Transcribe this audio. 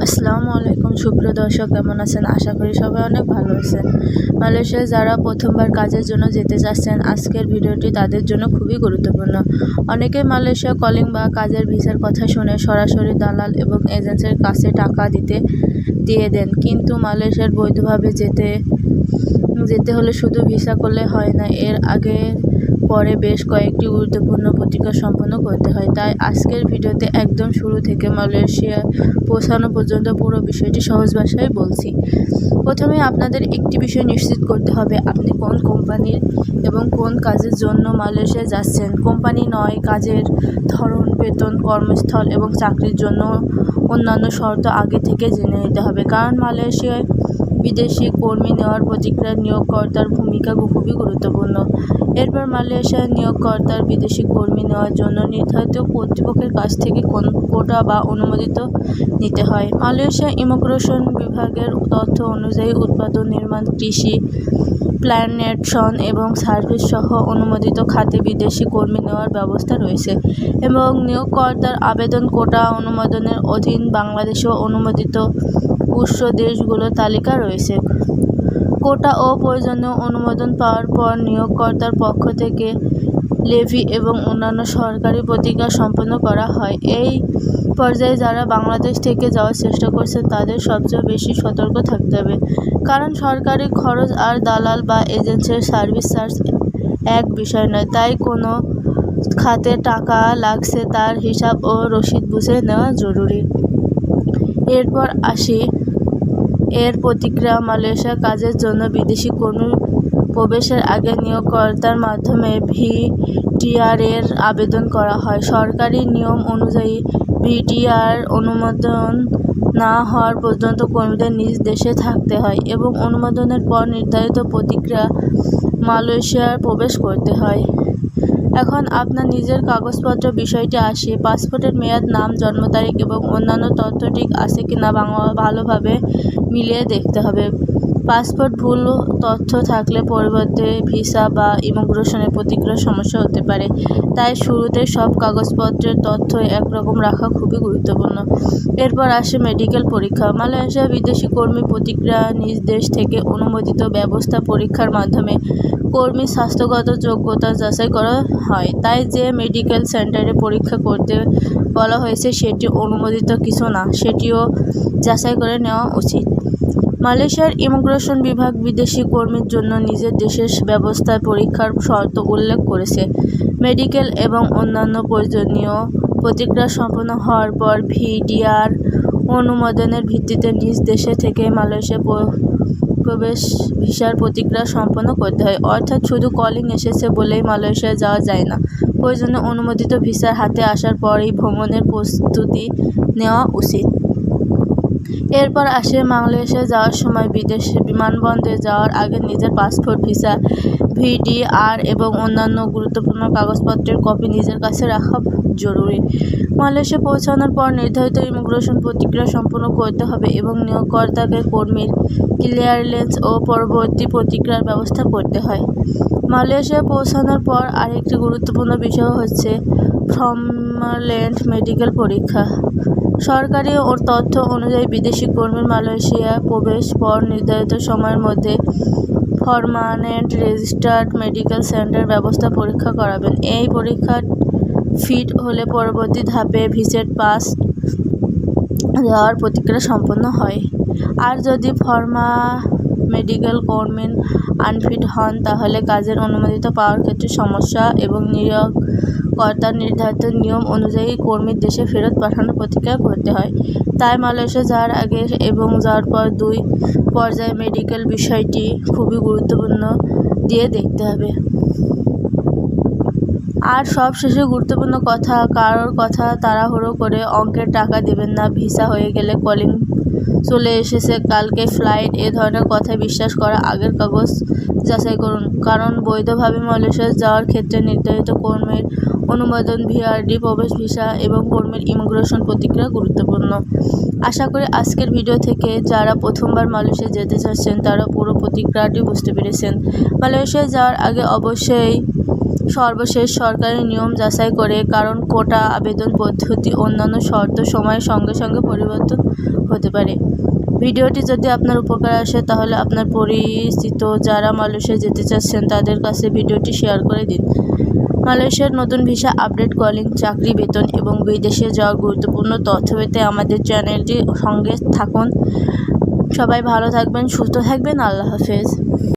আসসালামু আলাইকুম সুপ্রিয় দর্শক, কেমন আছেন? আশা করি সবাই অনেক ভালো আছেন। মালয়েশিয়ায় যারা প্রথমবার কাজের জন্য যেতে চাচ্ছেন, আজকের ভিডিওটি তাদের জন্য খুবই গুরুত্বপূর্ণ। অনেকেই মালয়েশিয়া কলিং বা কাজের ভিসার কথা শুনে সরাসরি দালাল এবং এজেন্সির কাছে টাকা দিয়ে দেন, কিন্তু মালয়েশিয়ার বৈধভাবে যেতে হলে শুধু ভিসা করলে হয় না, এর আগে পরে বেশ কয়েকটি গুরুত্বপূর্ণ প্রক্রিয়া সম্পন্ন করতে হয়। তাই আজকের ভিডিওতে একদম শুরু থেকে মালয়েশিয়ায় পৌঁছানো পর্যন্ত পুরো বিষয়টি সহজ ভাষায় বলছি। প্রথমে আপনাদের একটি বিষয় নিশ্চিত করতে হবে, আপনি কোন কোম্পানির এবং কোন কাজের জন্য মালয়েশিয়ায় যাচ্ছেন। কোম্পানি নয়, কাজের ধরন, বেতন, কর্মস্থল এবং চাকরির জন্য অন্যান্য শর্ত আগে থেকে জেনে নিতে হবে, কারণ মালয়েশিয়ায় বিদেশি কর্মী নেওয়ার প্রক্রিয়ায় নিয়োগকর্তার ভূমিকা খুবই গুরুত্বপূর্ণ। এরপর মালয়েশিয়ার নিয়োগকর্তার বিদেশি কর্মী নেওয়ার জন্য নির্ধারিত কর্তৃপক্ষের কাছ থেকে কোটা বা অনুমোদিত নিতে হয়। মালয়েশিয়া ইমিগ্রেশন বিভাগের তথ্য অনুযায়ী উৎপাদন, নির্মাণ, কৃষি, প্ল্যানেটেশন এবং সার্ভিস সহ অনুমোদিত খাতে বিদেশি কর্মী নেওয়ার ব্যবস্থা রয়েছে এবং নিয়োগকর্তার আবেদন কোটা অনুমোদনের অধীন বাংলাদেশেও অনুমোদিত উৎস দেশগুলোর তালিকা রয়েছে। কোটা ও প্রয়োজনীয় অনুমোদন পাওয়ার পর নিয়োগকর্তার পক্ষ থেকে লেভি এবং অন্যান্য সরকারি প্রক্রিয়া সম্পন্ন করা হয়। এই পর্যায়ে যারা বাংলাদেশ থেকে যাওয়ার চেষ্টা করছেন তাদের সবচেয়ে বেশি সতর্ক থাকতে হবে, কারণ সরকারি খরচ আর দালাল বা এজেন্সির সার্ভিস চার্জ এক বিষয় নয়, তাই কোনো খাতে টাকা লাগছে তার হিসাব ও রসিদ বুঝে নেওয়া জরুরি। এরপর আসি এর প্রতিক্রিয়া। মালয়েশিয়া কাজের জন্য বিদেশি কর্মী প্রবেশের আগে নিয়োগকর্তার মাধ্যমে ভিটিআর এর আবেদন করা হয়। সরকারি নিয়ম অনুযায়ী ভিটিআর অনুমোদন না হওয়ার পর্যন্ত কর্মীদের নিজ দেশে থাকতে হয় এবং অনুমোদনের পর নির্ধারিত প্রক্রিয়া মালয়েশিয়ায় প্রবেশ করতে হয়। এখন আপনার নিজের কাগজপত্র বিষয়টি আসে। পাসপোর্টের মেয়াদ, নাম, জন্ম তারিখ এবং অন্যান্য তথ্য ঠিক আছে কিনা ভালোভাবে মিলিয়ে দেখতে হবে। পাসপোর্ট ভুল তথ্য থাকলে পরবর্তী ভিসা বা ইমিগ্রেশনের প্রক্রিয়ার সমস্যা হতে পারে, তাই শুরুতে সব কাগজপত্রের তথ্য একরকম রাখা খুবই গুরুত্বপূর্ণ। এরপর আসে মেডিকেল পরীক্ষা। মালয়েশিয়া বিদেশি কর্মী প্রক্রিয়া নিজ দেশ থেকে অনুমোদিত ব্যবস্থা পরীক্ষার মাধ্যমে কর্মীর স্বাস্থ্যগত যোগ্যতা যাচাই করা হয়, তাই যে মেডিকেল সেন্টারে পরীক্ষা করতে বলা হয়েছে সেটি অনুমোদিত কিছু না, সেটিও যাচাই করে নেওয়া উচিত। মালয়েশিয়ার ইমিগ্রেশন বিভাগ বিদেশি কর্মীর জন্য নিজের দেশের ব্যবস্থায় পরীক্ষার শর্ত উল্লেখ করেছে। মেডিকেল এবং অন্যান্য প্রয়োজনীয় প্রক্রিয়া সম্পন্ন হওয়ার পর ভিটিআর অনুমোদনের ভিত্তিতে নিজ দেশে থেকে মালয়েশিয়া প্রবেশ ভিসার প্রক্রিয়া সম্পন্ন করতে হয়। অর্থাৎ শুধু কলিং এসেছে বলেই মালয়েশিয়া যাওয়া যায় না, প্রয়োজনীয় অনুমোদিত ভিসার হাতে আসার পরেই ভ্রমণের প্রস্তুতি নেওয়া উচিত। এরপর আসে মালয়েশিয়া যাওয়ার সময় বিদেশে বিমানবন্দরে যাওয়ার আগে নিজের পাসপোর্ট, ভিসা, ভিটিআর এবং অন্যান্য গুরুত্বপূর্ণ কাগজপত্রের কপি নিজের কাছে রাখা জরুরি। মালয়েশিয়া পৌঁছানোর পর নির্ধারিত ইমিগ্রেশন প্রক্রিয়া সম্পন্ন করতে হবে এবং নিয়োগকর্তাকে কর্মীর ক্লিয়ারেন্স ও পরবর্তী প্রক্রিয়ার ব্যবস্থা করতে হয়। মালয়েশিয়া পৌঁছানোর পর আরেকটি গুরুত্বপূর্ণ বিষয় হচ্ছে ফর্মালেন্ট মেডিকেল পরীক্ষা। সরকারি তথ্য অনুযায়ী বিদেশি কর্মীর মালয়েশিয়া প্রবেশ পর নির্ধারিত সময়ের মধ্যে পার্মানেন্ট রেজিস্টার্ড মেডিকেল সেন্টার ব্যবস্থা পরীক্ষা করাবেন। এই পরীক্ষা ফিট হলে পরবর্তী ধাপে ভিসেট পাস দেওয়ার প্রক্রিয়া সম্পন্ন হয়। আর যদি মেডিকেল কর্মী আনফিট হন তাহলে কাজের অনুমোদিত পাওয়ার ক্ষেত্রে সমস্যা এবং নিয়োগকর্তার নির্ধারিত নিয়ম অনুযায়ী কর্মীর দেশে ফেরত পাঠানোর প্রক্রিয়া করতে হয়। তাই মালয়েশিয়া যাওয়ার আগে এবং যাওয়ার পর দুই পর্যায়ে মেডিকেল বিষয়টি খুবই গুরুত্বপূর্ণ দিয়ে দেখতে হবে। আর সবশেষে গুরুত্বপূর্ণ কথা, কারোর কথা তাড়াহুড়ো করে অঙ্কের টাকা দেবেন না। ভিসা হয়ে গেলে কলিং চলে এসেছে, কালকে ফ্লাইট, এ ধরনের কথায় বিশ্বাস করা। আগের কাগজ যাচাই করুন, কারণ বৈধভাবে মালয়েশিয়া যাওয়ার ক্ষেত্রে নির্ধারিত কর্মীর অনুমোদন, ভিআরডি, প্রবেশ ভিসা এবং কর্মীর ইমিগ্রেশন প্রক্রিয়া গুরুত্বপূর্ণ। আশা করি আজকের ভিডিও থেকে যারা প্রথমবার মালয়েশিয়া যেতে চাচ্ছেন তারা পুরো প্রক্রিয়াটি বুঝতে পেরেছেন। মালয়েশিয়া যাওয়ার আগে অবশ্যই সর্বশেষ সরকারি নিয়ম যাচাই করে, কারণ কোটা আবেদন পদ্ধতি অন্যান্য শর্ত সময়ের সঙ্গে সঙ্গে পরিবর্তন হতে পারে। ভিডিওটি যদি আপনার উপকার আসে তাহলে আপনার পরিচিত যারা মালয়েশিয়া যেতে চাচ্ছেন তাদের কাছে ভিডিওটি শেয়ার করে দিন। মালয়েশিয়ার নতুন ভিসা আপডেট, কলিং, চাকরি, বেতন এবং বিদেশে যাওয়ার গুরুত্বপূর্ণ তথ্য পেতে আমাদের চ্যানেলটির সঙ্গে থাকুন। সবাই ভালো থাকবেন, সুস্থ থাকবেন। আল্লাহ হাফেজ।